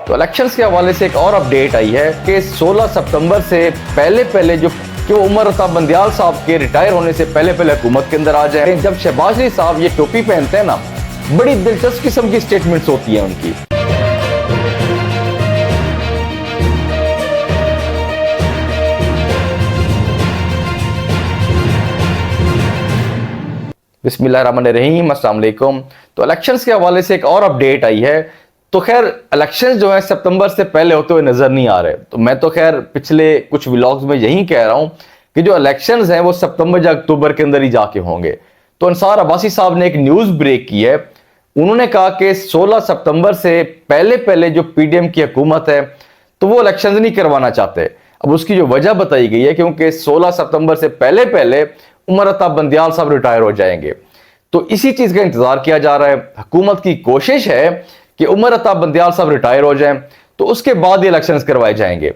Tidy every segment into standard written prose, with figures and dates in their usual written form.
तो इलेक्शंस के हवाले से एक और अपडेट आई है कि 16 सितंबर से पहले जो कि वो उमर अता बंदियाल साहब के रिटायर होने से पहले हुकूमत के अंदर आ जाए। जब शहबाज शरीफ साहब ये टोपी पहनते हैं ना, बड़ी दिलचस्प किस्म की स्टेटमेंट्स होती हैं उनकी। बिस्मिल्लाहिर्रहमानिर्रहीम, अस्सलाम वालेकुम। तो इलेक्शंस के हवाले से एक और अपडेट आई है। तो खैर इलेक्शंस जो है सितंबर से पहले होते हुए नजर नहीं आ रहे। तो मैं तो खैर पिछले कुछ व्लॉग्स में यही कह रहा हूं कि जो इलेक्शंस हैं वो सितंबर या अक्टूबर के अंदर ही जाके होंगे। तो अंसार अब्बासी साहब ने एक न्यूज ब्रेक की है। उन्होंने कहा कि 16 सितंबर से पहले जो पीडीएम की हुकूमत है तो वो इलेक्शंस नहीं करवाना चाहते। अब उसकी जो वजह बताई गई है क्योंकि 16 सितंबर से पहले उमर अता बंदियाल साहब रिटायर हो जाएंगे। तो इसी चीज का इंतजार किया जा रहा है। हुकूमत की कोशिश है कि उमर अता बंदियाल साहब रिटायर हो जाएं तो उसके बाद ये इलेक्शंस करवाए जाएंगे।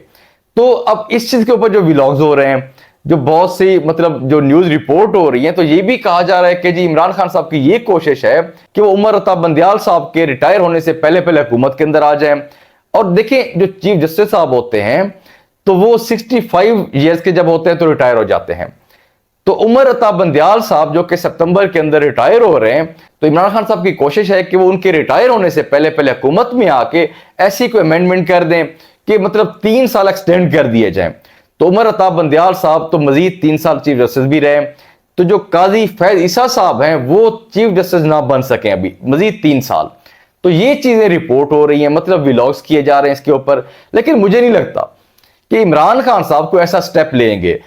तो अब इस चीज के ऊपर जो व्लॉग्स हो रहे हैं, जो बहुत सी मतलब जो न्यूज रिपोर्ट हो रही है, तो ये भी कहा जा रहा है कि जी इमरान खान साहब की ये कोशिश है कि वो उमर अता बंदियाल साहब के रिटायर होने से पहले हुकूमत के अंदर आ जाए। और देखिए जो चीफ जस्टिस साहब होते हैं तो वो 65 ईयर्स के जब होते हैं तो रिटायर हो जाते हैं। तो उमर अता बंदियाल साहब जो कि सितंबर के अंदर रिटायर हो रहे हैं, तो इमरान खान साहब की कोशिश है कि वो उनके रिटायर होने से पहले हुकूमत में आके ऐसी कोई अमेंडमेंट कर दें कि मतलब 3 साल एक्सटेंड कर दिए जाएं। तो उमर अता बंदियाल साहब तो मजीद 3 साल चीफ जस्टिस भी रहे, तो जो काजी फैज ईसा साहब हैं वो चीफ जस्टिस ना बन सके अभी मजीद 3 साल। तो ये चीजें रिपोर्ट हो रही हैं, मतलब व्लॉग्स किए जा रहे हैं इसके ऊपर। लेकिन मुझे नहीं लगता कि इमरान खान साहब को ऐसा स्टेप लेंगे,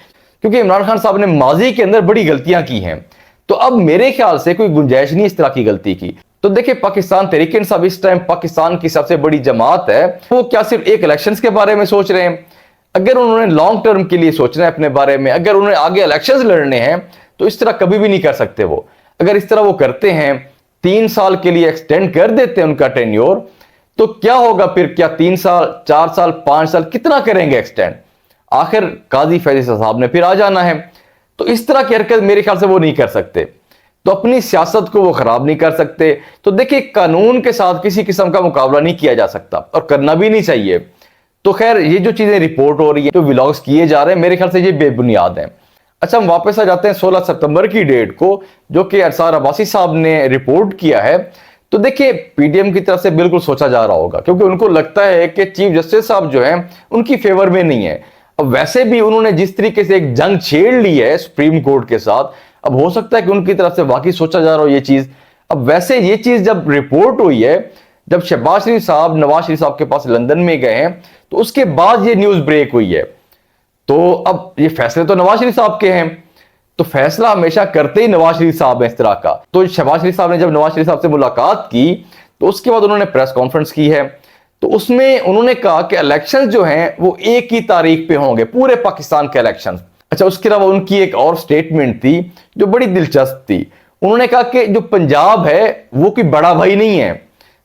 क्योंकि इमरान खान साहब ने माजी के अंदर बड़ी गलतियां की हैं। तो अब मेरे ख्याल से कोई गुंजाइश नहीं इस तरह की गलती की। तो देखिए पाकिस्तान तहरीक-ए-इंसाफ इस टाइम पाकिस्तान की सबसे बड़ी जमात है। वो क्या सिर्फ एक इलेक्शंस के बारे में सोच रहे हैं? अगर उन्होंने लॉन्ग टर्म के लिए सोचना है अपने बारे में, अगर उन्होंने आगे इलेक्शंस लड़ने हैं, तो इस तरह कभी भी नहीं कर सकते वो। अगर इस तरह वो करते हैं, 3 साल के लिए एक्सटेंड कर देते हैं उनका टेन्योर, तो क्या होगा फिर? क्या 3 साल, 4 साल, 5 साल कितना करेंगे एक्सटेंड? आखिर काजी फैज ईसा साहब ने फिर आ जाना है। तो इस तरह की हरकत मेरे ख्याल से वो नहीं कर सकते। तो अपनी सियासत को वो खराब नहीं कर सकते। तो देखिए कानून के साथ किसी किस्म का मुकाबला नहीं किया जा सकता और करना भी नहीं चाहिए। तो खैर ये जो चीजें रिपोर्ट हो रही है, जो व्लॉग्स किए जा रहे हैं, मेरे ख्याल से ये बेबुनियाद हैं। अच्छा, हम वापस आ जाते हैं 16 सितंबर की डेट को, जो कि अंसार अब्बासी साहब ने रिपोर्ट किया है। तो देखिए पीडीएम की तरफ से बिल्कुल सोचा जा रहा होगा, क्योंकि उनको लगता है कि चीफ जस्टिस साहब जो है उनकी फेवर में नहीं है। अब वैसे भी उन्होंने जिस तरीके से एक जंग छेड़ ली है सुप्रीम कोर्ट के साथ, अब हो सकता है कि उनकी तरफ से वाकई सोचा जा रहा हो ये चीज। अब वैसे ये चीज जब रिपोर्ट हुई है, जब शहबाज शरीफ साहब नवाज शरीफ साहब के पास लंदन में गए हैं, तो उसके बाद ये न्यूज ब्रेक हुई है। तो अब ये फैसले तो नवाज शरीफ साहब के हैं, तो फैसला हमेशा करते ही नवाज शरीफ साहब है इस तरह का। तो शहबाज शरीफ साहब ने जब नवाज शरीफ साहब से मुलाकात की, तो उसके बाद उन्होंने प्रेस कॉन्फ्रेंस की है। तो उसमें उन्होंने कहा कि इलेक्शंस जो हैं वो एक ही तारीख पे होंगे, पूरे पाकिस्तान के इलेक्शंस। अच्छा, उसके अलावा उनकी एक और स्टेटमेंट थी जो बड़ी दिलचस्प थी। उन्होंने कहा कि जो पंजाब है वो कोई बड़ा भाई नहीं है,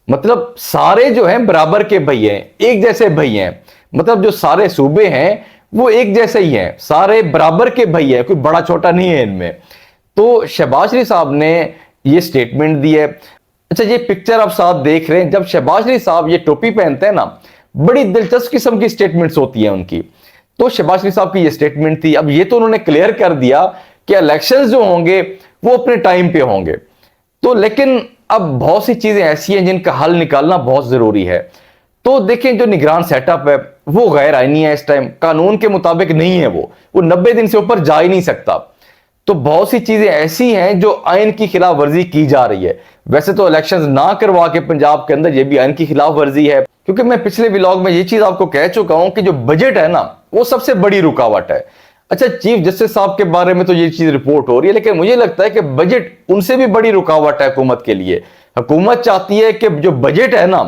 मतलब सारे जो हैं बराबर के भाई हैं, एक जैसे भाई हैं। मतलब जो सारे सूबे हैं वो एक जैसे ही हैं, सारे बराबर के भाई हैं, कोई बड़ा छोटा नहीं है इनमें। तो शहबाज शरीफ साहब ने ये स्टेटमेंट दी है। अच्छा, ये पिक्चर आप साथ देख रहे हैं, जब शहबाज शरीफ साहब ये टोपी पहनते हैं ना, बड़ी दिलचस्प किस्म की स्टेटमेंट्स होती हैं उनकी। तो शहबाज शरीफ साहब की ये स्टेटमेंट थी। अब ये तो उन्होंने क्लियर कर दिया कि इलेक्शंस जो होंगे वो अपने टाइम पे होंगे। तो लेकिन अब बहुत सी चीजें ऐसी हैं जिनका हल निकालना बहुत जरूरी है। तो देखें जो निगरान सेटअप है वो गैर आईनी है, इस टाइम कानून के मुताबिक नहीं है। वो 90 दिन से ऊपर जा ही नहीं सकता। तो बहुत सी चीजें ऐसी हैं जो आइन की खिलाफ वर्जी की जा रही है। वैसे तो इलेक्शंस ना करवा के पंजाब के अंदर ये भी आइन की खिलाफ वर्जी है, क्योंकि मैं पिछले व्लॉग में ये चीज आपको कह चुका हूं कि जो बजट है ना वो सबसे बड़ी रुकावट है। अच्छा, चीफ जस्टिस साहब के बारे में तो ये चीज रिपोर्ट हो रही है, लेकिन मुझे लगता है कि बजट उनसे भी बड़ी रुकावट है हुकूमत के लिए। हुकूमत चाहती है कि जो बजट है ना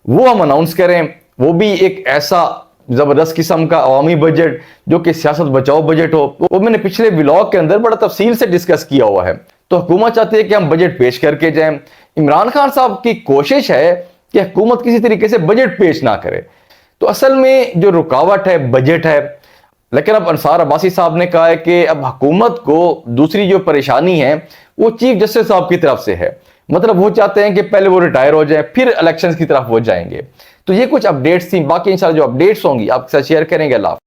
वो हम अनाउंस करें, वो भी एक ऐसा जबरदस्त किस्म का अवामी बजट जो कि सियासत बचाओ बजट हो। वो मैंने पिछले व्लॉग के अंदर बड़ा तफसील से डिस्कस किया हुआ है। तो हुकूमत चाहती है कि हम बजट पेश करके जाएं। इमरान खान साहब की कोशिश है कि हुकूमत किसी तरीके से बजट पेश ना करे। तो असल में जो रुकावट है बजट है। लेकिन अब अंसार अब्बासी साहब ने कहा है कि अब हुकूमत को दूसरी जो परेशानी है वो चीफ जस्टिस साहब की तरफ से है। मतलब वो चाहते हैं कि पहले वो रिटायर हो जाए फिर इलेक्शंस की तरफ वो जाएंगे। तो ये कुछ अपडेट्स थी, बाकी इंशाल्लाह जो अपडेट्स होंगी आपके साथ शेयर करेंगे। अल्लाह।